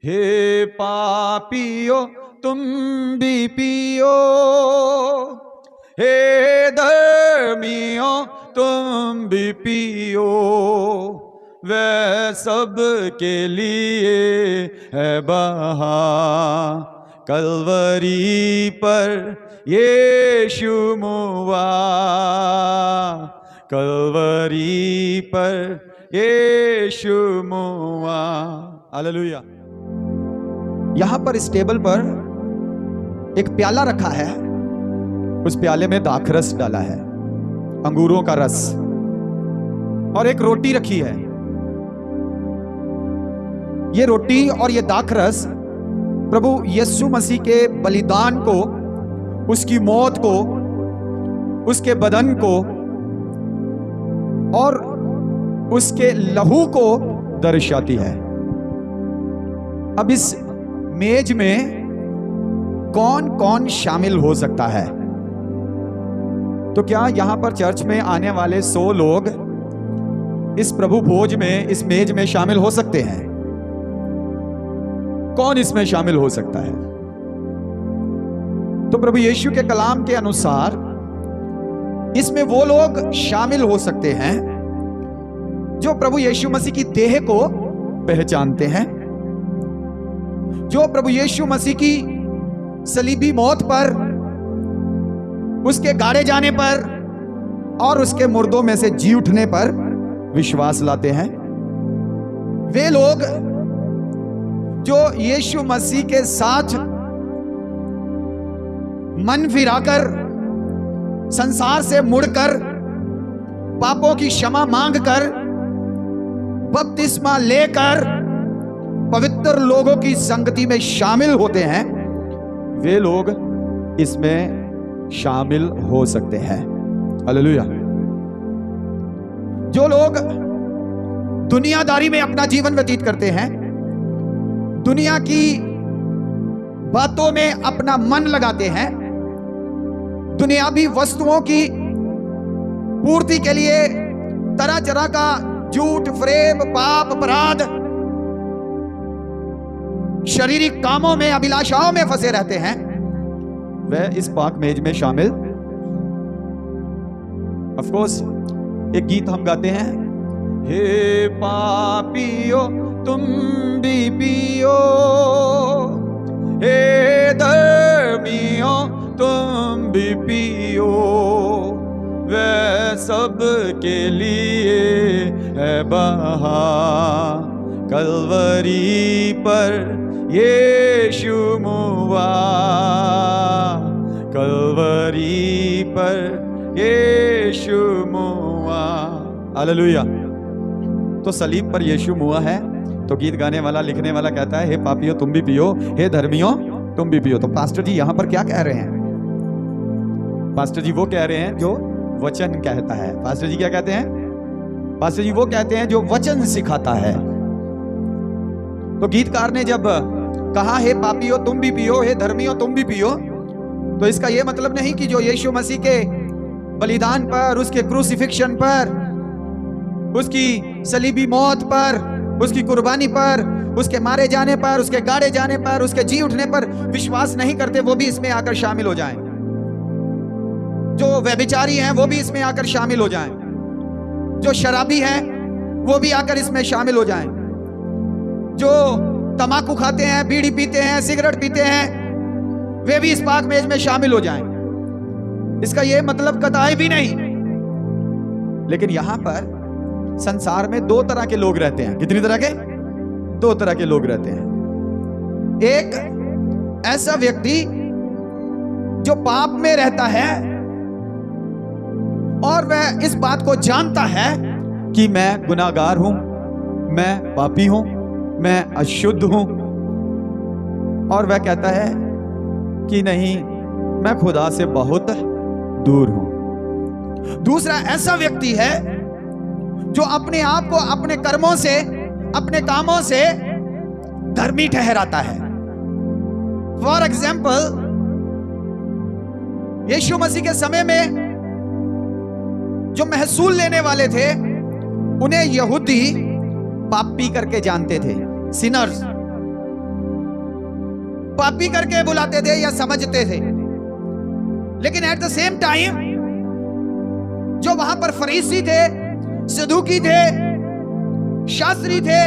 हे पापियो तुम भी पियो, हे धर्मियों तुम भी पियो, वह सब के लिए है बहा कलवरी पर यीशु मुआ, कलवरी पर यीशु मुआ। हालेलुया। यहां पर इस टेबल पर एक प्याला रखा है, उस प्याले में दाखरस डाला है, अंगूरों का रस, और एक रोटी रखी है। ये रोटी और ये दाखरस प्रभु यीशु मसीह के बलिदान को, उसकी मौत को, उसके बदन को और उसके लहू को दर्शाती है। अब इस मेज में कौन कौन शामिल हो सकता है? तो क्या यहां पर चर्च में आने वाले 100 लोग इस प्रभु भोज में, इस मेज में शामिल हो सकते हैं? कौन इसमें शामिल हो सकता है? तो प्रभु यीशु के कलाम के अनुसार इसमें वो लोग शामिल हो सकते हैं जो प्रभु यीशु मसीह की देह को पहचानते हैं, जो प्रभु यीशु मसीह की सलीबी मौत पर, उसके गाड़े जाने पर और उसके मुर्दों में से जी उठने पर विश्वास लाते हैं। वे लोग जो यीशु मसीह के साथ मन फिराकर, संसार से मुड़कर, पापों की क्षमा मांगकर, बपतिस्मा लेकर पवित्र लोगों की संगति में शामिल होते हैं, वे लोग इसमें शामिल हो सकते हैं। हालेलुया। जो लोग दुनियादारी में अपना जीवन व्यतीत करते हैं, दुनिया की बातों में अपना मन लगाते हैं, दुनियावी वस्तुओं की पूर्ति के लिए तरह तरह का झूठ, फरेब, पाप, अपराध, शारीरिक कामों में, अभिलाषाओं में फंसे रहते हैं, वह इस पाक मेज में शामिल। ऑफ कोर्स एक गीत हम गाते हैं, हे पापियो तुम भी पियो, हे धर्मियों तुम भी पियो, वह सब के लिए है बहा कलवरी पर यीशु मुआ, कलवरी पर यीशु मुआ। हालेलुया। तो सलीब पर यीशु मुआ है, तो गीत गाने वाला, लिखने वाला कहता है, हे पापियों तुम भी पियो, हे धर्मियों तुम भी पियो। तो पास्टर जी यहां पर क्या कह रहे हैं? पास्टर जी वो कह रहे हैं जो वचन कहता है। पास्टर जी क्या कहते हैं? पास्टर जी वो कहते हैं जो वचन सिखाता है। तो गीतकार ने जब कहा हे पापियों तुम भी पियो, हे धर्मियों तुम भी पियो, तो इसका यह मतलब नहीं कि जो यीशु मसीह के बलिदान पर, उसके क्रूसिफिक्शन पर, उसकी सलीबी मौत पर, उसकी कुर्बानी पर, उसके मारे जाने पर, उसके गाड़े जाने पर, उसके जी उठने पर विश्वास नहीं करते, वो भी इसमें आकर शामिल हो जाएं। जो व्यभिचारी हैं वो भी इसमें आकर शामिल हो जाएं। जो शराबी हैं वो भी आकर इसमें शामिल हो जाएं। जो तंबाकू खाते हैं, बीड़ी पीते हैं, सिगरेट पीते हैं, वे भी इस पाक मेज में शामिल हो जाएं। इसका यह मतलब कतई भी नहीं। लेकिन यहां पर संसार में 2 तरह के लोग रहते हैं। कितनी तरह के? 2 तरह के लोग रहते हैं। एक ऐसा व्यक्ति जो पाप में रहता है और वह इस बात को जानता है कि मैं गुनाहगार हूं, मैं पापी हूं, मैं अशुद्ध हूं, और वह कहता है कि नहीं, मैं खुदा से बहुत दूर हूं। दूसरा ऐसा व्यक्ति है जो अपने आप को अपने कर्मों से, अपने कामों से धर्मी ठहराता है। फॉर एग्जाम्पल, यीशु मसीह के समय में जो महसूल लेने वाले थे, उन्हें यहूदी पापी करके जानते थे, सिनर्स। पापी करके बुलाते थे या समझते थे, लेकिन एट द सेम टाइम जो वहां पर फरीसी थे, सदूकी थे, शास्त्री थे,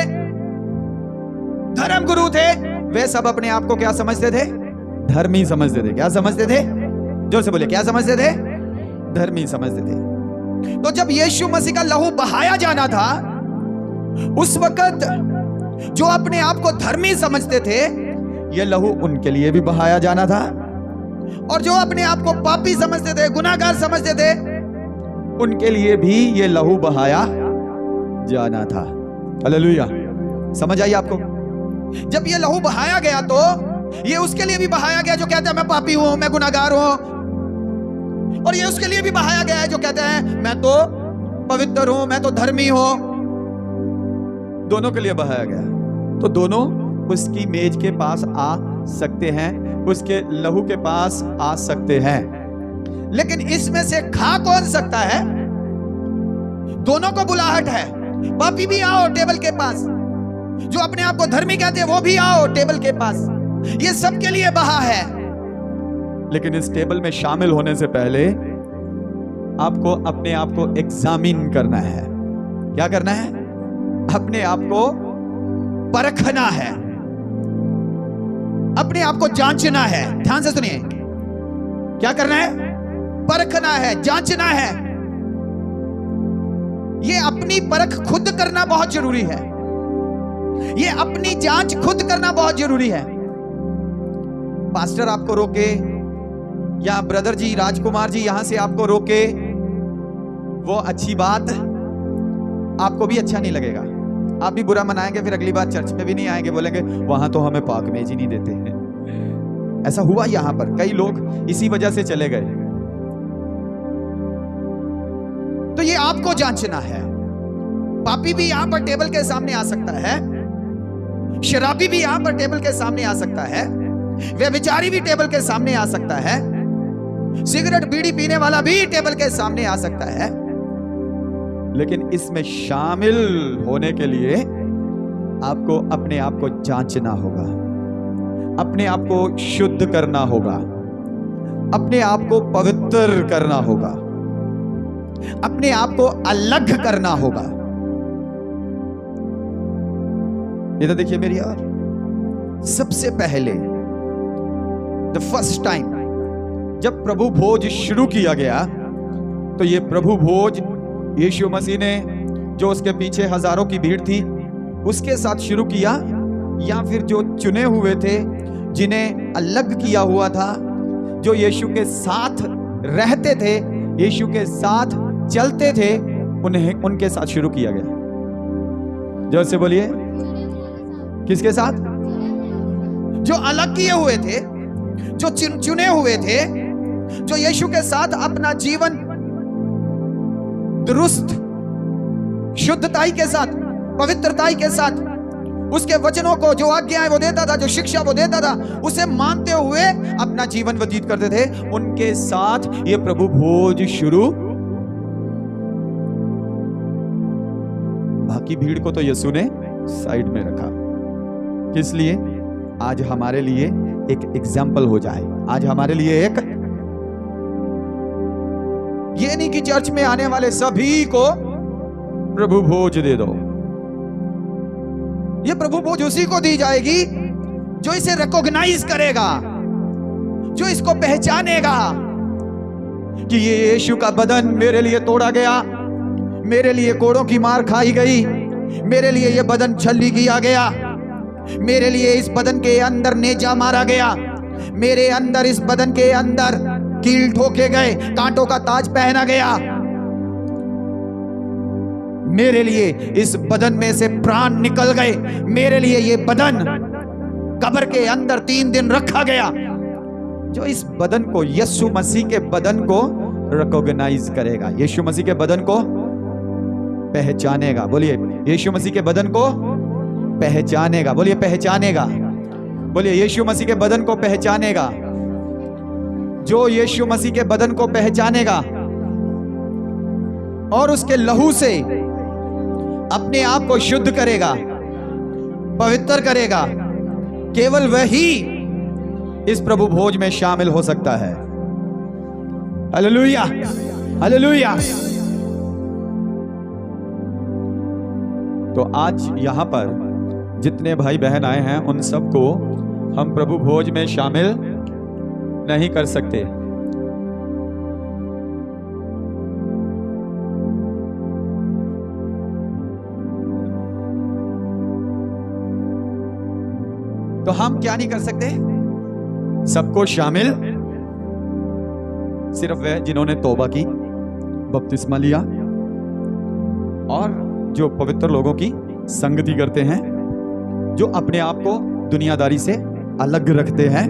धर्म गुरु थे, वे सब अपने आप को क्या समझते थे? धर्मी समझते थे। क्या समझते थे? जोर से बोले, क्या समझते थे? धर्मी समझते थे। तो जब यीशु मसीह का लहू बहाया जाना था, उस वक्त जो अपने आप को धर्मी समझते थे, यह लहू उनके लिए भी बहाया जाना था, और जो अपने आप को पापी समझते थे, गुनाहगार समझते थे, उनके लिए भी यह लहू बहाया जाना था। हालेलुया। समझ आई आपको? जब ये लहू बहाया गया तो ये उसके लिए भी बहाया गया जो कहता है मैं पापी हूं, मैं गुनाहगार हूं, और ये उसके लिए भी बहाया गया है जो कहता है मैं तो पवित्र हूं, मैं तो धर्मी हूं। दोनों के लिए बहाया गया। तो दोनों उसकी मेज के पास आ सकते हैं, उसके लहू के पास आ सकते हैं, लेकिन इसमें से खा कौन सकता है? दोनों को बुलाहट है, पापी भी आओ टेबल के पास, जो अपने आप को धर्मी कहते हैं वो भी आओ टेबल के पास। ये सबके लिए बहा है। लेकिन इस टेबल में शामिल होने से पहले आपको अपने आप को एग्जामिन करना है। क्या करना है? अपने आप को परखना है, अपने आप को जांचना है। ध्यान से सुनिए, क्या करना है? परखना है, जांचना है। ये अपनी परख खुद करना बहुत जरूरी है। ये अपनी जांच खुद करना बहुत जरूरी है। पास्टर आपको रोके या ब्रदर जी, राजकुमार जी यहां से आपको रोके, वो अच्छी बात आपको भी अच्छा नहीं लगेगा। आप भी बुरा मनाएंगे, फिर अगली बार चर्च में भी नहीं आएंगे, बोलेंगे वहां तो हमें पाक मेज ही नहीं देते हैं। ऐसा हुआ यहां पर, कई लोग इसी वजह से चले गए। तो ये आपको जांचना है। पापी भी यहां पर टेबल के सामने आ सकता है, शराबी भी यहां पर टेबल के सामने आ सकता है, व्यभिचारी भी टेबल के सामने आ सकता है, सिगरेट बीड़ी पीने वाला भी टेबल के सामने आ सकता है। लेकिन इसमें शामिल होने के लिए आपको अपने आप को जांचना होगा, अपने आप को शुद्ध करना होगा, अपने आप को पवित्र करना होगा, अपने आप को अलग करना होगा। इधर देखिए मेरी यार, सबसे पहले द फर्स्ट टाइम जब प्रभु भोज शुरू किया गया, तो ये प्रभु भोज यीशु मसीह ने, जो उसके पीछे हजारों की भीड़ थी, उसके साथ शुरू किया, या फिर जो चुने हुए थे, जिन्हें अलग किया हुआ था, जो यीशु के साथ रहते थे, यीशु के साथ चलते थे, उनके साथ शुरू किया गया। जोर से बोलिए, किसके साथ? जो अलग किए हुए थे, जो चुने हुए थे, जो यीशु के साथ अपना जीवन दुरुस्त, शुद्धताई के साथ, पवित्रताई के साथ, उसके वचनों को, जो आज्ञाएं वो देता था, जो शिक्षा वो देता था, उसे मानते हुए अपना जीवन व्यतीत करते थे, उनके साथ ये प्रभु भोज शुरू। बाकी भीड़ को तो यीशु ने साइड में रखा। किस लिए? आज हमारे लिए एक एग्जाम्पल हो जाए, आज हमारे लिए एक, ये नहीं कि चर्च में आने वाले सभी को प्रभु भोज दे दो। ये प्रभु भोज उसी को दी जाएगी जो इसे रिकॉग्नाइज करेगा, जो इसको पहचानेगा कि ये यीशु का बदन मेरे लिए तोड़ा गया, मेरे लिए कोड़ों की मार खाई गई, मेरे लिए ये बदन छल्ली किया गया, मेरे लिए इस बदन के अंदर नेजा मारा गया, मेरे अंदर, इस बदन के अंदर कील ठोके गए, कांटों का ताज पहना गया, मेरे लिए इस बदन में से प्राण निकल गए, मेरे लिए ये बदन कब्र के अंदर 3 दिन रखा गया। जो इस बदन को, यीशु मसीह के बदन को रिकॉग्नाइज करेगा, यीशु मसीह के बदन को पहचानेगा। बोलिए, यीशु मसीह के बदन को पहचानेगा। बोलिए, पहचानेगा। बोलिए, यीशु मसीह के बदन को पहचानेगा। जो यीशु मसीह के बदन को पहचानेगा और उसके लहू से अपने आप को शुद्ध करेगा, पवित्र करेगा, केवल वही इस प्रभु भोज में शामिल हो सकता है। Hallelujah, hallelujah. तो आज यहां पर जितने भाई बहन आए हैं उन सबको हम प्रभु भोज में शामिल नहीं कर सकते। तो हम क्या नहीं कर सकते? सबको शामिल सिर्फ वे जिन्होंने तौबा की, बपतिस्मा लिया और जो पवित्र लोगों की संगति करते हैं, जो अपने आप को दुनियादारी से अलग रखते हैं,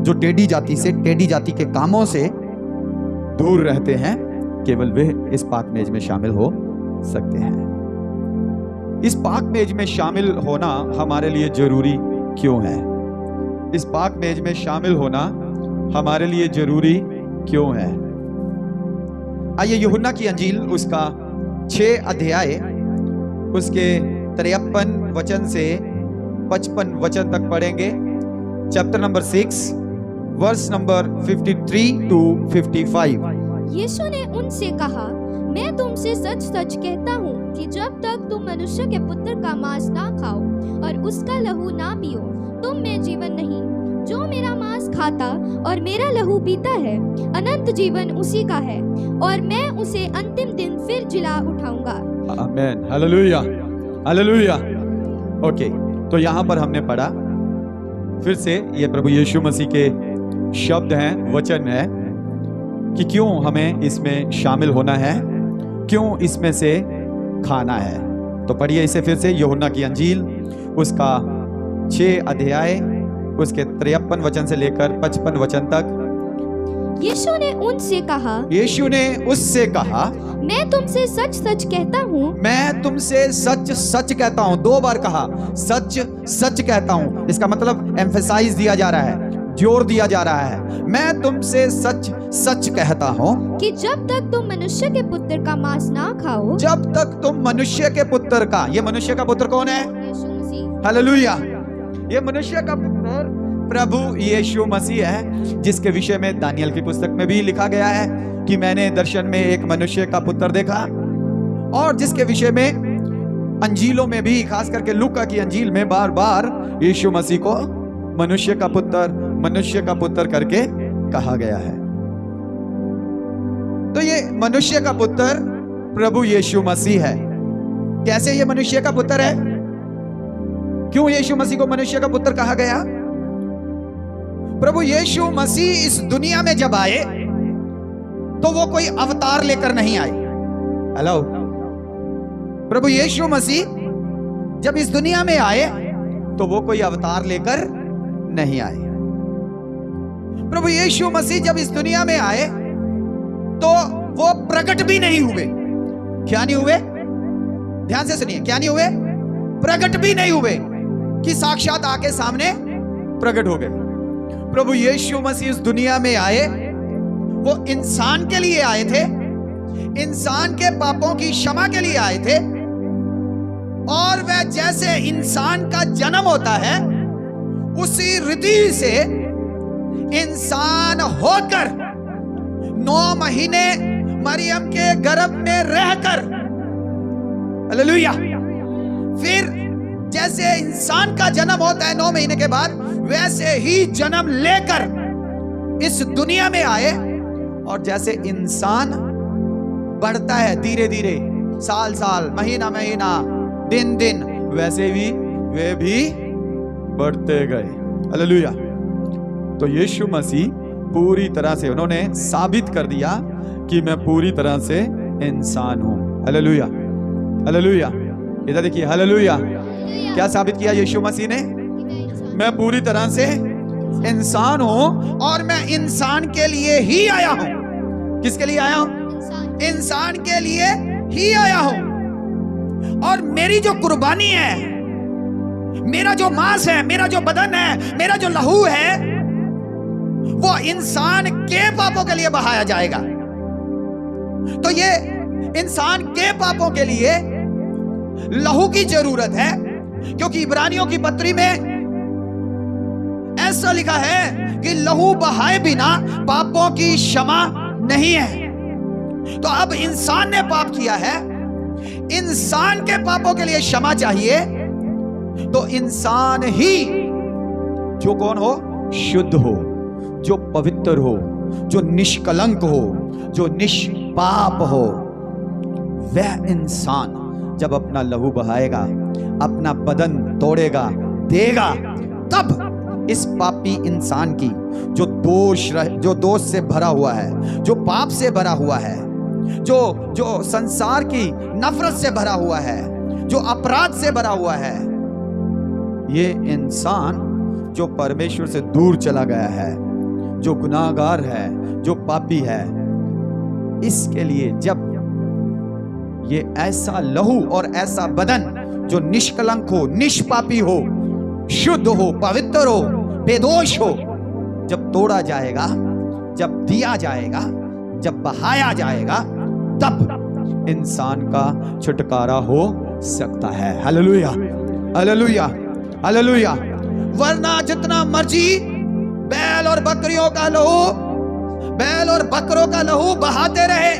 जो टेढ़ी जाति से, टेढ़ी जाति के कामों से दूर रहते हैं, केवल वे इस पाक मेज में शामिल हो सकते हैं। इस पाक मेज में शामिल होना हमारे लिए जरूरी क्यों है? इस पाक मेज में शामिल होना हमारे लिए जरूरी क्यों है? आइए यूहन्ना की अंजील उसका 6 अध्याय उसके 53 वचन से 55 वचन तक पढ़ेंगे। Chapter number 6 verse number 53 to 55। यीशु ने उनसे कहा, मैं तुमसे सच सच कहता हूँ कि जब तक तुम मनुष्य के पुत्र का मांस ना खाओ और उसका लहू ना पियो, तुम में जीवन नहीं। जो मेरा मांस खाता और मेरा लहू पीता है, अनंत जीवन उसी का है, और मैं उसे अंतिम दिन फिर जिला उठाऊंगा। आमीन, हालेलुया, हालेलुया। ओके, तो यहाँ पर हमने पढ़ा फिर से, ये प्रभु यीशु मसीह के शब्द हैं, वचन है कि क्यों हमें इसमें शामिल होना है, क्यों इसमें से खाना है। तो पढ़िए इसे फिर से, यूहन्ना की अंजील उसका 6 अध्याय उसके 53 वचन से लेकर 55 वचन तक। यीशु ने उनसे कहा, यीशु ने उससे कहा, मैं तुमसे सच सच कहता हूँ, मैं तुमसे सच सच कहता हूँ। 2 बार कहा, सच सच कहता हूँ। इसका मतलब एम्फेसाइज दिया जा रहा है, जोर दिया जा रहा है। मैं तुमसे सच सच कहता हूँ कि जब तक तुम मनुष्य के पुत्र का मांस ना खाओ, जब तक तुम मनुष्य के पुत्र का, ये मनुष्य का पुत्र कौन है? यीशु मसीह। हालेलुया। ये मनुष्य का पुत्र प्रभु यीशु मसीह है, जिसके विषय में दानियल की पुस्तक में भी लिखा गया है कि मैंने दर्शन में एक मनुष्य का पुत्र देखा, और जिसके विषय में अंजीलों में भी, खास करके लूका की अंजील में बार बार यीशु मसीह को मनुष्य का पुत्र करके कहा गया है। तो ये मनुष्य का पुत्र प्रभु यीशु मसीह है। कैसे ये मनुष्य का पुत्र है? क्यों यीशु मसीह को मनुष्य का पुत्र कहा गया? प्रभु यीशु मसीह इस दुनिया में जब आए तो वो कोई अवतार लेकर नहीं आए। हेलो, प्रभु यीशु मसीह जब इस दुनिया में आए तो वो कोई अवतार लेकर नहीं आए। प्रभु यीशु मसीह जब इस दुनिया में आए तो वो प्रकट भी नहीं हुए। क्या नहीं हुए? ध्यान से सुनिए, क्या नहीं हुए? प्रकट भी नहीं हुए कि साक्षात आके सामने प्रकट हो गए। प्रभु यीशु मसीह इस दुनिया में आए, वो इंसान के लिए आए थे, इंसान के पापों की क्षमा के लिए आए थे। और वह जैसे इंसान का जन्म होता है, उसी रीति से इंसान होकर 9 महीने मरियम के गर्भ में रहकर, हालेलुया, फिर जैसे इंसान का जन्म होता है 9 महीने के बाद, वैसे ही जन्म लेकर इस दुनिया में आए। और जैसे इंसान बढ़ता है धीरे धीरे, साल साल, महीना महीना, दिन दिन, वैसे भी वे भी बढ़ते गए। हालेलुया। तो यीशु मसीह पूरी तरह से, उन्होंने साबित कर दिया कि मैं पूरी तरह से इंसान हूं। Hallelujah, hallelujah. इधर देखिए, हालेलुया। क्या साबित किया यीशु मसीह ने? मैं पूरी तरह से इंसान हूं, और मैं इंसान के लिए ही आया हूं। किसके लिए आया हूं? इंसान के लिए ही आया हूं। और मेरी जो कुर्बानी है, मेरा जो मांस है, मेरा जो बदन है, मेरा जो लहू है, वो इंसान के पापों के लिए बहाया जाएगा। तो ये इंसान के पापों के लिए लहू की जरूरत है, क्योंकि इब्रानियों की पत्री में ऐसा लिखा है कि लहू बहाए बिना पापों की क्षमा नहीं है। तो अब इंसान ने पाप किया है, इंसान के पापों के लिए क्षमा चाहिए, तो इंसान ही जो कौन हो, शुद्ध हो, जो पवित्र हो, जो निष्कलंक हो, जो निष्पाप हो, वह इंसान जब अपना लहू बहाएगा, अपना बदन तोड़ेगा, देगा, तब इस पापी इंसान की जो दोष से भरा हुआ है, जो पाप से भरा हुआ है, जो संसार की नफरत से भरा हुआ है, जो अपराध से भरा हुआ है, ये इंसान जो परमेश्वर से दूर चला गया है, जो गुनाहगार है, जो पापी है, इसके लिए जब ये ऐसा लहू और ऐसा बदन जो निष्कलंक हो, निष्पापी हो, शुद्ध हो, पवित्र हो, बेदोष हो, जब तोड़ा जाएगा, जब दिया जाएगा, जब बहाया जाएगा, तब इंसान का छुटकारा हो सकता है। Hallelujah, hallelujah, hallelujah. वरना जितना मर्जी बैल और बकरियों का लहू, बैल और बकरों का लहू बहाते रहे,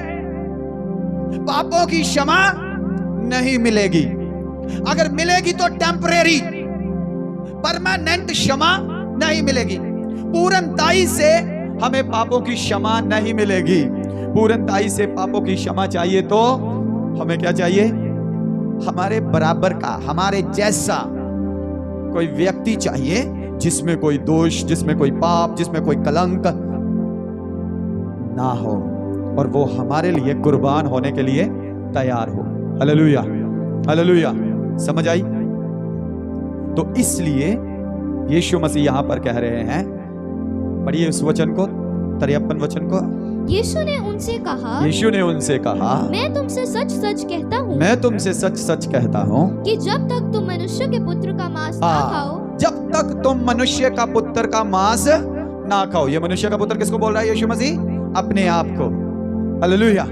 पापों की क्षमा नहीं मिलेगी। अगर मिलेगी तो टेम्परेरी, परमानेंट क्षमा नहीं मिलेगी। पूर्णताई से हमें पापों की क्षमा नहीं मिलेगी। पूर्णताई से पापों की क्षमा चाहिए तो हमें क्या चाहिए? हमारे बराबर का, हमारे जैसा कोई व्यक्ति चाहिए जिसमें कोई दोष, जिसमें कोई पाप, जिसमें कोई कलंक ना हो, और वो हमारे लिए कुर्बान होने के लिए तैयार हो। Hallelujah, hallelujah. समझ आई? तो इसलिए यीशु मसीह यहां पर कह रहे हैं, पढ़िए उस वचन को, 53 वचन को। यीशु ने उनसे कहा, यीशु ने उनसे कहा, मैं तुमसे सच सच कहता हूँ, मैं तुमसे सच सच कहता हूँ कि जब तक तुम मनुष्य के पुत्र का मांस ना खाओ, जब तक तुम मनुष्य का पुत्र का मांस ना खाओ। ये मनुष्य का पुत्र किसको बोल रहा है यीशु मसीह? अपने आप को। हालेलुया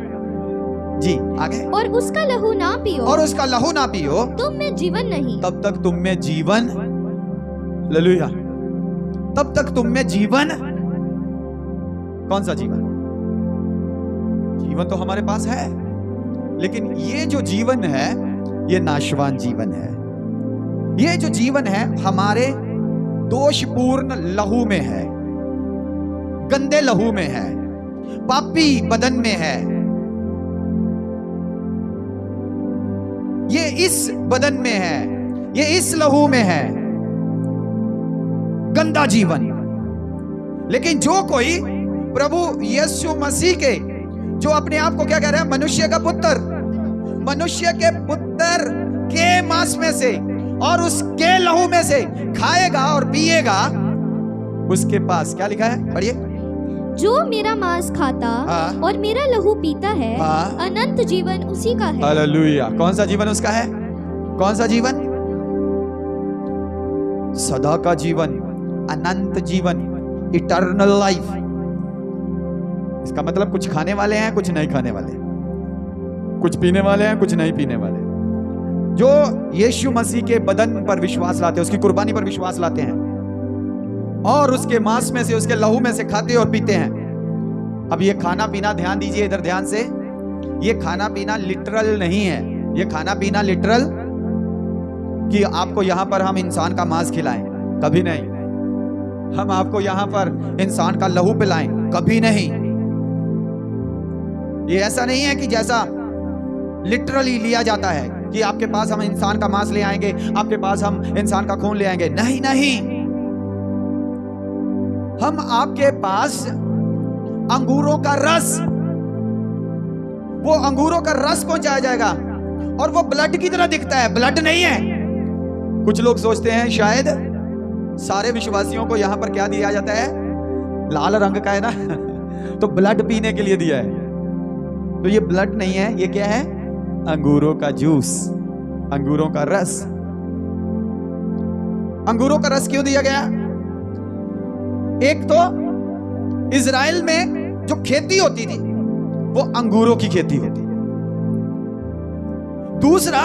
जी। आगे, और उसका लहू ना पियो, और उसका लहू ना पियो, तुम में जीवन नहीं, तब तक तुम में जीवन, हालेलुया, तब तक तुम में जीवन। कौन सा जीवन? जीवन तो हमारे पास है, लेकिन ये जो जीवन है ये नाशवान जीवन है। ये जो जीवन है हमारे दोषपूर्ण लहू में है, गंदे लहू में है, पापी बदन में है। ये इस बदन में है, ये इस लहू में है, गंदा जीवन। लेकिन जो कोई प्रभु यीशु मसीह के, जो अपने आप को क्या कह रहा है? मनुष्य का पुत्र, मनुष्य के पुत्र के मांस में से और उसके लहू में से खाएगा और पिएगा, उसके पास क्या लिखा है? पढ़िए। जो मेरा मांस खाता और मेरा लहू पीता है, अनंत जीवन उसी का है। हालेलुया। कौन सा जीवन उसका है? कौन सा जीवन? सदा का जीवन, अनंत जीवन, इटर्नल लाइफ। इसका मतलब कुछ खाने वाले हैं, कुछ नहीं खाने वाले, कुछ पीने वाले हैं, कुछ नहीं पीने वाले। जो यीशु मसीह के बदन पर विश्वास लाते हैं, उसकी कुर्बानी पर विश्वास लाते हैं और उसके मांस में से, उसके लहू में से खाते और पीते हैं। अब ये खाना पीना, ध्यान दीजिए इधर ध्यान से, ये खाना पीना लिटरल नहीं है। ये खाना पीना लिटरल कि आपको यहां पर हम इंसान का मांस खिलाएं, कभी नहीं। हम आपको यहां पर इंसान का लहू पिलाएं, कभी नहीं। ये ऐसा नहीं है कि जैसा लिटरली लिया जाता है कि आपके पास हम इंसान का मांस ले आएंगे, आपके पास हम इंसान का खून ले आएंगे। नहीं नहीं, हम आपके पास अंगूरों का रस, वो अंगूरों का रस पहुंचाया जाएगा और वो ब्लड की तरह दिखता है, ब्लड नहीं है। कुछ लोग सोचते हैं शायद सारे विश्वासियों को यहां पर क्या दिया जाता है? लाल रंग का है ना तो ब्लड पीने के लिए दिया है। तो ये ब्लड नहीं है, ये क्या है? अंगूरों का जूस, अंगूरों का रस। अंगूरों का रस क्यों दिया गया? एक तो इजराइल में जो खेती होती थी वो अंगूरों की खेती होती। दूसरा,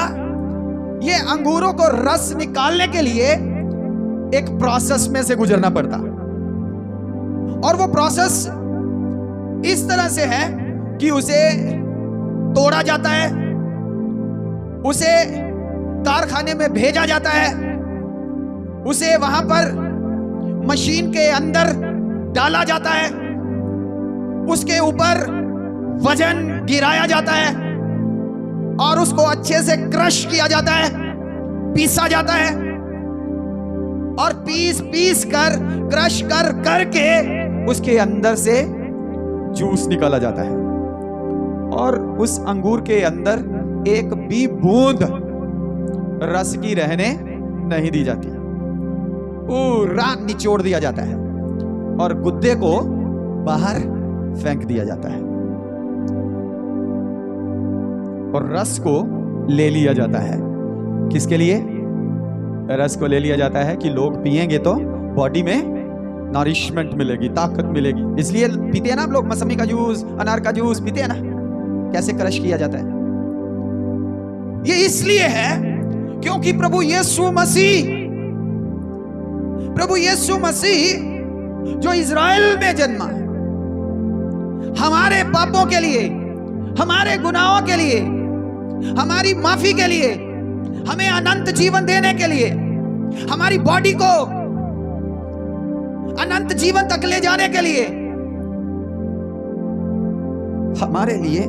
ये अंगूरों को रस निकालने के लिए एक प्रोसेस में से गुजरना पड़ता, और वो प्रोसेस इस तरह से है कि उसे तोड़ा जाता है, उसे कारखाने में भेजा जाता है, उसे वहां पर मशीन के अंदर डाला जाता है, उसके ऊपर वजन गिराया जाता है और उसको अच्छे से क्रश किया जाता है, पीसा जाता है, और पीस कर क्रश कर करके उसके अंदर से जूस निकाला जाता है, और उस अंगूर के अंदर एक भी बूंद रस की रहने नहीं दी जाती, पूरा निचोड़ दिया जाता है और गुद्दे को बाहर फेंक दिया जाता है और रस को ले लिया जाता है। किसके लिए रस को ले लिया जाता है? कि लोग पिएंगे तो बॉडी में नरिशमेंट मिलेगी, ताकत मिलेगी। इसलिए पीते हैं ना आप लोग, मौसमी का जूस, अनार का जूस पीते हैं ना, कैसे क्रश किया जाता है। ये इसलिए है क्योंकि प्रभु यीशु मसीह जो इज़राइल में जन्मा, हमारे पापों के लिए, हमारे गुनाहों के लिए, हमारी माफी के लिए, हमें अनंत जीवन देने के लिए, हमारी बॉडी को अनंत जीवन तक ले जाने के लिए, हमारे लिए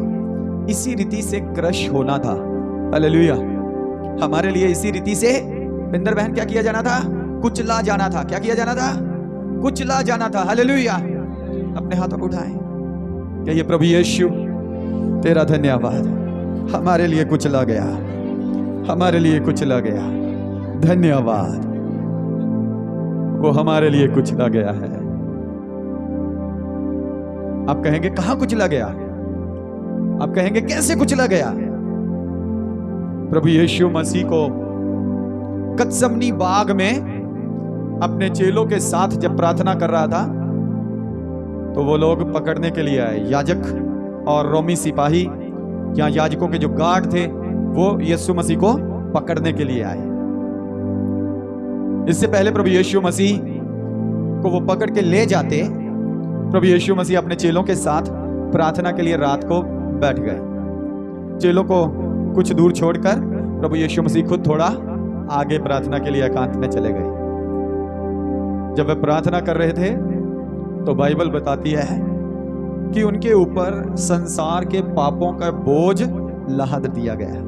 इसी रीति से क्रश होना था। हालेलुया। हमारे लिए इसी रीति से बिंदर बहन क्या किया जाना था? कुचला जाना था। क्या किया जाना था? कुचला जाना था। हालेलुया। अपने हाथों को उठाएं, कहिए प्रभु यीशु तेरा धन्यवाद, हमारे लिए कुचला गया, हमारे लिए कुचला गया। धन्यवाद, वो हमारे लिए कुचला गया है। आप कहेंगे कहां कुचला गया? आप कहेंगे कैसे कुचला गया? प्रभु यीशु मसीह को गत्समनी बाग में अपने चेलों के साथ जब प्रार्थना कर रहा था तो वो लोग पकड़ने के लिए आए। याजक और रोमी सिपाही, या याजकों के जो गार्ड थे, वो यीशु मसीह को पकड़ने के लिए आए। इससे पहले प्रभु यीशु मसीह को वो पकड़ के ले जाते, प्रभु यीशु मसीह अपने चेलों के साथ प्रार्थना के लिए रात को बैठ गए। चेलों को कुछ दूर छोड़कर प्रभु यीशु मसीह खुद थोड़ा आगे प्रार्थना के लिए एकांत में चले गए। जब वे प्रार्थना कर रहे थे तो बाइबल बताती है कि उनके ऊपर संसार के पापों का बोझ लाद दिया गया।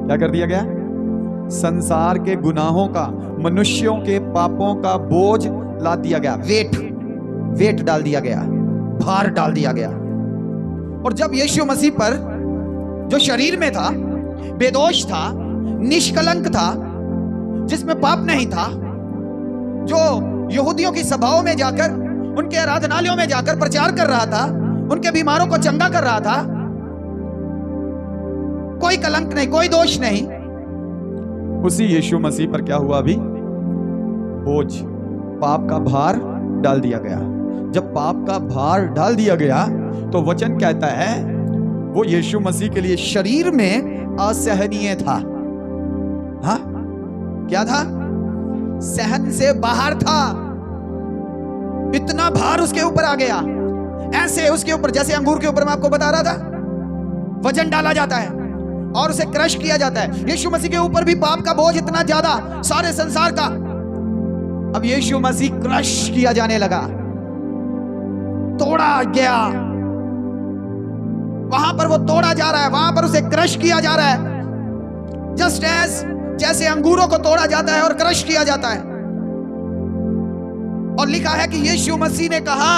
क्या कर दिया गया? संसार के गुनाहों का, मनुष्यों के पापों का बोझ लाद दिया गया। वेट डाल दिया गया, भार डाल दिया गया। और जब यीशु मसीह पर, जो शरीर में था, बेदोष था, निष्कलंक था, जिसमें पाप नहीं था, जो यहूदियों की सभाओं में जाकर, उनके आराधनालयों में जाकर प्रचार कर रहा था, उनके बीमारों को चंगा कर रहा था, कोई कलंक नहीं, कोई दोष नहीं, उसी यीशु मसीह पर क्या हुआ? अभी बोझ, पाप का भार डाल दिया गया। जब पाप का भार डाल दिया गया तो वचन कहता है वो यीशु मसीह के लिए शरीर में असहनीय था। हाँ, क्या था? सहन से बाहर था। इतना भार उसके ऊपर आ गया, ऐसे उसके ऊपर, जैसे अंगूर के ऊपर मैं आपको बता रहा था, वजन डाला जाता है और उसे क्रश किया जाता है। यीशु मसीह के ऊपर भी पाप का बोझ इतना ज्यादा, सारे संसार का। अब यीशु मसीह क्रश किया जाने लगा, तोड़ा गया। वहां पर वो तोड़ा जा रहा है, वहां पर उसे क्रश किया जा रहा है। जस्ट एज जैसे अंगूरों को तोड़ा जाता है और क्रश किया जाता है। और लिखा है कि यीशु मसीह ने कहा,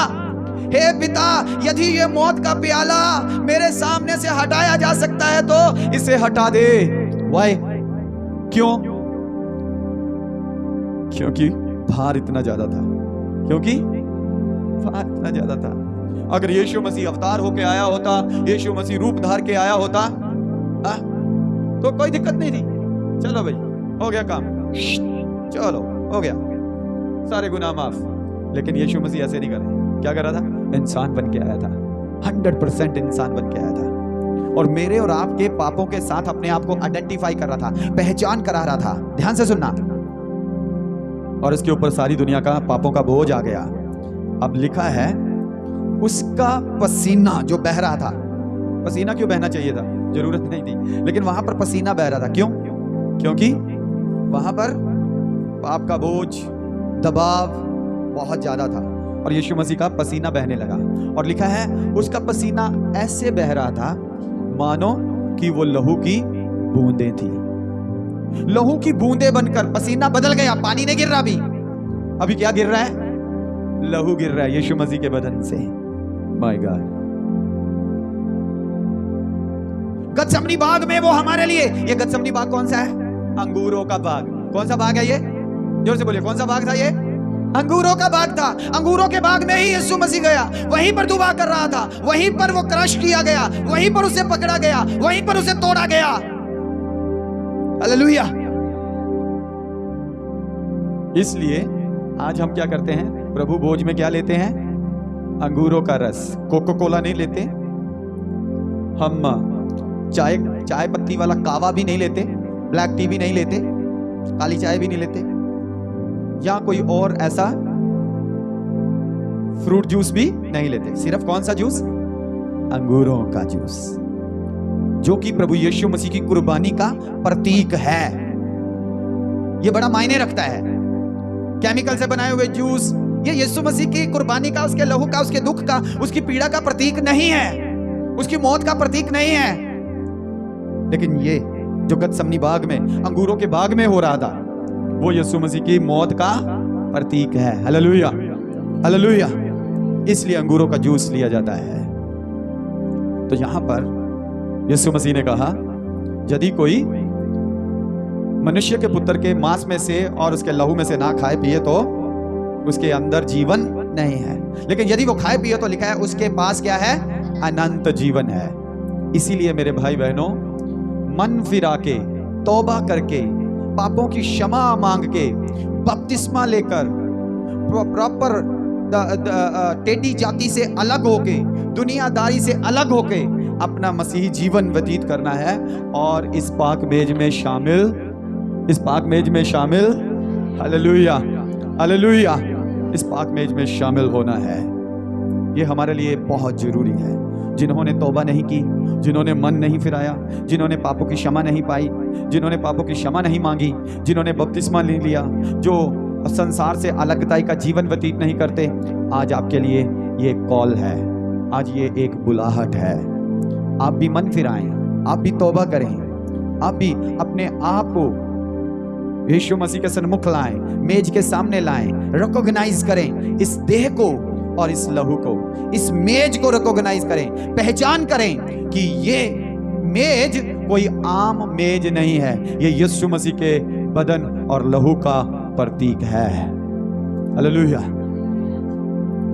हे पिता, यदि ये मौत का प्याला मेरे सामने से हटाया जा सकता है तो इसे हटा दे। वाई? क्यों? क्योंकि भार इतना ज्यादा था। क्योंकि भार इतना ज्यादा था। अगर यीशु मसीह अवतार होके आया होता, यीशु मसीह रूप धार के आया होता, तो कोई दिक्कत नहीं थी। चलो भाई, हो गया काम, चलो हो गया, सारे गुनाह माफ। लेकिन यीशु मसीह ऐसे नहीं कर रहे। क्या कर रहा था? इंसान बन के आया था, 100% इंसान बन के आया था, और मेरे और आपके पापों के साथ अपने आप को आइडेंटिफाई कर रहा था, पहचान करा रहा था। ध्यान से सुनना, और इसके ऊपर सारी दुनिया का पापों का बोझ आ गया। अब लिखा है उसका पसीना जो बह रहा था, पसीना क्यों बहना चाहिए था, जरूरत नहीं थी, लेकिन वहां पर पसीना बह रहा था। क्यों? क्योंकि वहां पर पाप का बोझ, दबाव बहुत ज्यादा था और यीशु मसीह का पसीना बहने लगा। और लिखा है उसका पसीना ऐसे बह रहा था मानो कि वो लहू की बूंदें थी। लहू की बूंदें बनकर पसीना बदल गया, पानी नहीं गिर रहा। अभी क्या गिर रहा है? लहू गिर रहा है यीशु मसीह के बदन से। My God. गतसमनी बाग में वो हमारे लिए, ये गतसमनी बाग कौन सा है? अंगूरों का बाग। कौन सा बाग है ये? जोर से बोलिए, कौन सा बाग था ये? अंगूरों का बाग था। अंगूरों के बाग में ही यीशु मसीह गया, वहीं पर दुआ कर रहा था, वहीं पर वो क्रश किया गया, वहीं पर उसे पकड़ा गया, वहीं पर उसे तोड़ा गया। हालेलुया। इसलिए आज हम क्या करते हैं? प्रभु भोज में क्या लेते हैं? अंगूरों का रस। कोको कोला नहीं लेते, हम चाय पत्ती वाला कावा भी नहीं लेते, ब्लैक टी भी नहीं लेते, काली चाय भी नहीं लेते, या कोई और ऐसा फ्रूट जूस भी नहीं लेते। सिर्फ कौन सा जूस? अंगूरों का जूस, जो कि प्रभु यीशु मसीह की कुर्बानी का प्रतीक है। यह बड़ा मायने रखता है। केमिकल से बनाए हुए जूस ये यीशु मसीह की कुर्बानी का, उसके लहू का, उसके दुख का, उसकी पीड़ा का प्रतीक नहीं है, उसकी मौत का प्रतीक नहीं है। लेकिन ये जो गतसमनी बाग में, अंगूरों के बाग में हो रहा था, वो यीशु मसीह की मौत का प्रतीक है। Hallelujah, hallelujah. इसलिए अंगूरों का जूस लिया जाता है। तो यहां पर यीशु मसीह ने कहा, यदि कोई मनुष्य के पुत्र के मांस में से और उसके लहू में से ना खाए पिए तो उसके अंदर जीवन नहीं है, लेकिन यदि वो खाए पिए तो लिखा है उसके पास क्या है? अनंत जीवन है। इसीलिए मेरे भाई बहनों, मन फिरा के, तौबा करके, पापों की क्षमा मांग के, बपतिस्मा लेकर, प्रॉपर टेढ़ी जाति से अलग होके, दुनियादारी से अलग होके अपना मसीही जीवन व्यतीत करना है और इस पाक मेज में शामिल, इस पाक मेज में शामिल, हालेलुया, हालेलुया, इस पाक मेज में शामिल होना है। ये हमारे लिए बहुत जरूरी है। जिन्होंने तौबा नहीं की, जिन्होंने मन नहीं फिराया, जिन्होंने पापों की क्षमा नहीं पाई, जिन्होंने पापों की क्षमा नहीं मांगी, जिन्होंने बपतिस्मा नहीं लिया, जो संसार से अलगताई का जीवन व्यतीत नहीं करते, आज आपके लिए ये कॉल है, आज ये एक बुलाहट है। आप भी मन फिराएं, आप भी तौबा करें, आप भी अपने आप को यीशु मसीह के सन्मुख लाएं, मेज के सामने लाएं, रिकॉग्नाइज करें इस देह को और इस लहू को, इस मेज को रिकॉग्नाइज करें, पहचान करें कि ये मेज कोई आम मेज नहीं है, ये यीशु मसीह के बदन और लहू का प्रतीक है। हालेलुया।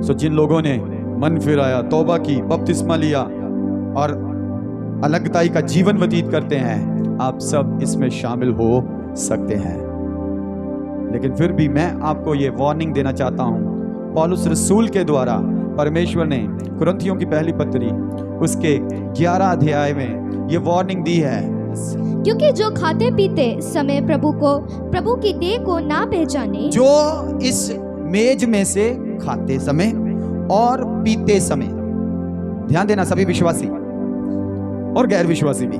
सो जिन लोगों ने मन फिराया, तौबा की, बपतिस्मा लिया और अलगताई का जीवन व्यतीत करते हैं, आप सब इसमें शामिल हो सकते हैं। लेकिन फिर भी मैं आपको ये वार्निंग देना चाहता हूं, पौलुस रसूल के द्वारा परमेश्वर ने कुरिन्थियों की पहली पत्री उसके 11 अध्याय में ये वार्निंग दी है, क्योंकि जो खाते पीते समय प्रभु की देह को ना पहचाने, जो इस मेज में से खाते समय और पीते समय, ध्यान देना सभी विश्वासी और गैर विश्वासी भी,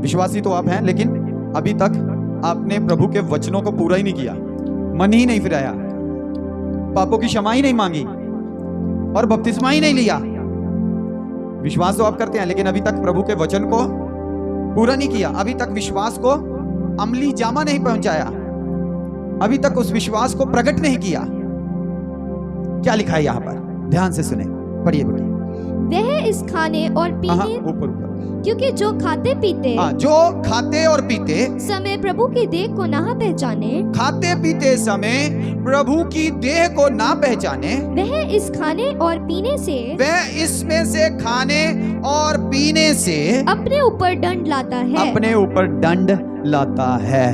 विश्वासी तो आप हैं लेकिन अभी तक आपने प्रभु के वचनों को पूरा ही नहीं किया, मन ही नहीं फिराया, पापों की क्षमा ही नहीं मांगी और बपतिस्मा ही नहीं लिया। विश्वास तो आप करते हैं लेकिन अभी तक प्रभु के वचन को पूरा नहीं किया, अभी तक विश्वास को अमली जामा नहीं पहुंचाया, अभी तक उस विश्वास को प्रकट नहीं किया। क्या लिखा है यहां पर? ध्यान से सुने, पढ़िए बेटी। वह इस खाने और पीने, ऊपर क्योंकि जो खाते पीते, जो खाते और पीते समय प्रभु की देह को ना पहचाने, खाते पीते समय प्रभु की देह को ना पहचाने, वह इस खाने और पीने से, वह इसमें से खाने और पीने से अपने ऊपर दंड लाता है, अपने ऊपर दंड लाता है।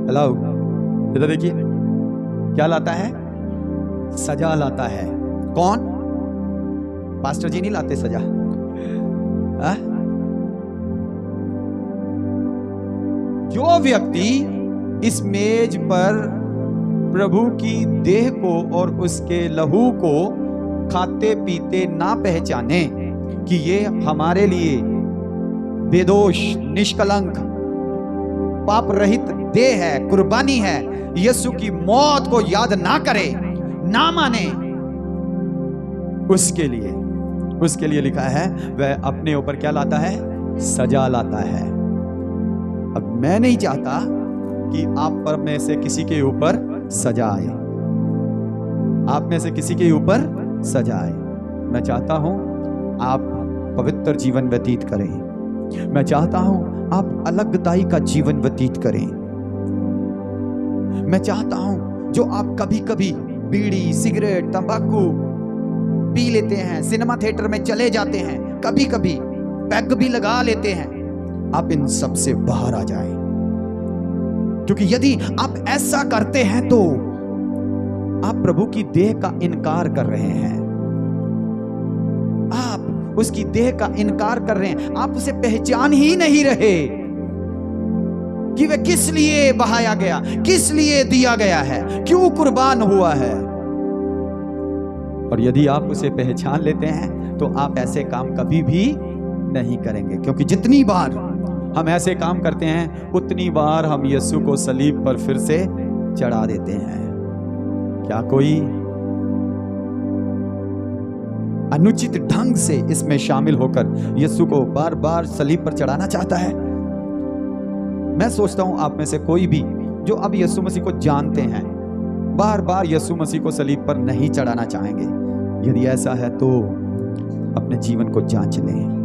हेलो, इधर देखिए, क्या लाता है? सजा लाता है। कौन? पास्टर जी नहीं लाते सजा, जो व्यक्ति इस मेज पर प्रभु की देह को और उसके लहू को खाते पीते ना पहचाने कि ये हमारे लिए बेदोष, निष्कलंक, पाप रहित देह है, कुर्बानी है, यीशु की मौत को याद ना करे, ना माने, उसके लिए लिखा है वह अपने ऊपर क्या लाता है? सजा लाता है। अब मैं नहीं चाहता कि आप पर में से किसी के ऊपर सजा आए, आप में से किसी के ऊपर सजा आए। मैं चाहता हूं आप पवित्र जीवन व्यतीत करें। मैं चाहता हूं आप अलगताई का जीवन व्यतीत करें। मैं चाहता हूं जो आप कभी कभी बीड़ी, सिगरेट, तंबाकू पी लेते हैं, सिनेमा थिएटर में चले जाते हैं, कभी कभी पैग भी लगा लेते हैं, आप इन सब से बाहर आ जाएं। क्योंकि यदि आप ऐसा करते हैं तो आप प्रभु की देह का इनकार कर रहे हैं, आप उसकी देह का इनकार कर रहे हैं, आप उसे पहचान ही नहीं रहे कि वह किस लिए बहाया गया, किस लिए दिया गया है, क्यों कुर्बान हुआ है। और यदि आप उसे पहचान लेते हैं तो आप ऐसे काम कभी भी नहीं करेंगे, क्योंकि जितनी बार हम ऐसे काम करते हैं उतनी बार हम यीशु को सलीब पर फिर से चढ़ा देते हैं। क्या कोई अनुचित ढंग से इसमें शामिल होकर यीशु को बार बार सलीब पर चढ़ाना चाहता है? मैं सोचता हूं आप में से कोई भी जो अब यीशु मसीह को जानते हैं बार बार यीशु मसीह को सलीब पर नहीं चढ़ाना चाहेंगे। यदि ऐसा है तो अपने जीवन को जांच लें,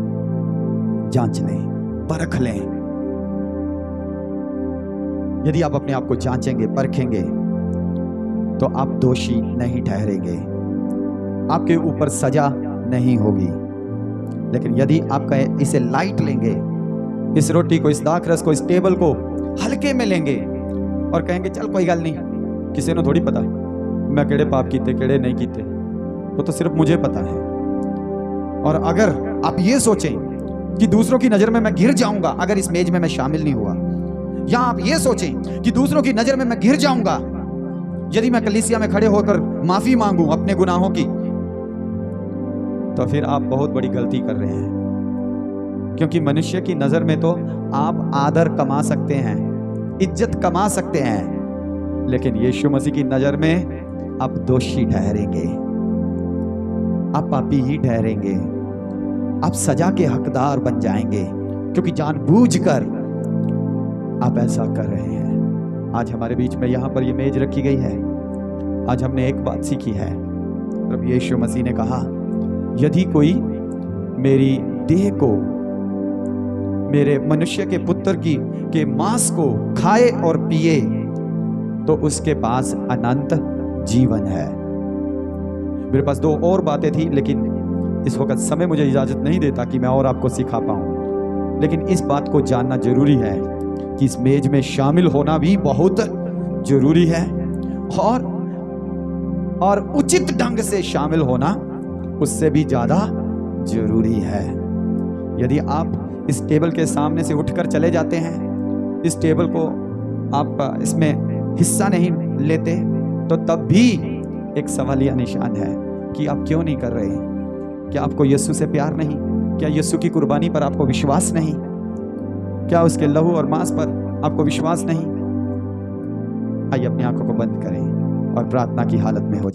परख लें। यदि आप अपने आप को जांचेंगे, परखेंगे तो आप दोषी नहीं ठहरेंगे, आपके ऊपर सजा नहीं होगी। लेकिन यदि आप इसे लाइट लेंगे, इस रोटी को, इस दाखरस को, इस टेबल को हल्के में लेंगे और कहेंगे चल कोई गल नहीं, किसी ने थोड़ी पता मैं केड़े पाप कीते केड़े नहीं कीते, वो तो सिर्फ मुझे पता है। और अगर आप ये सोचें कि दूसरों की नजर में मैं गिर जाऊंगा अगर इस मेज में मैं शामिल नहीं हुआ, या आप ये सोचें कि दूसरों की नजर में मैं गिर जाऊंगा यदि मैं कलीसिया में खड़े होकर माफी मांगूं अपने गुनाहों की, तो फिर आप बहुत बड़ी गलती कर रहे हैं। क्योंकि मनुष्य की नजर में तो आप आदर कमा सकते हैं, इज्जत कमा सकते हैं, लेकिन यीशु मसीह की नजर में आप दोषी ठहरेंगे, आप पापी ही ठहरेंगे, आप सजा के हकदार बन जाएंगे, क्योंकि जानबूझकर आप ऐसा कर रहे हैं। आज हमारे बीच में यहां पर ये मेज रखी गई है। आज हमने एक बात सीखी है, प्रभु यीशु मसीह ने कहा यदि कोई मेरी देह को, मेरे मनुष्य के पुत्र के मांस को खाए और पिए तो उसके पास अनंत जीवन है। मेरे पास दो और बातें थी, लेकिन इस वक्त समय मुझे इजाजत नहीं देता कि मैं और आपको सिखा पाऊं। लेकिन इस बात को जानना जरूरी है कि इस मेज में शामिल होना भी बहुत जरूरी है, और उचित ढंग से शामिल होना उससे भी ज्यादा जरूरी है। यदि आप इस टेबल के सामने से उठकर चले जाते हैं, इस टेबल को आप इसमें हिस्सा नहीं लेते, तो तब भी एक सवालिया निशान है कि आप क्यों नहीं कर रहे। क्या आपको यीशु से प्यार नहीं? क्या यीशु की कुर्बानी पर आपको विश्वास नहीं? क्या उसके लहू और मांस पर आपको विश्वास नहीं? आइए अपनी आंखों को बंद करें और प्रार्थना की हालत में हो जाए।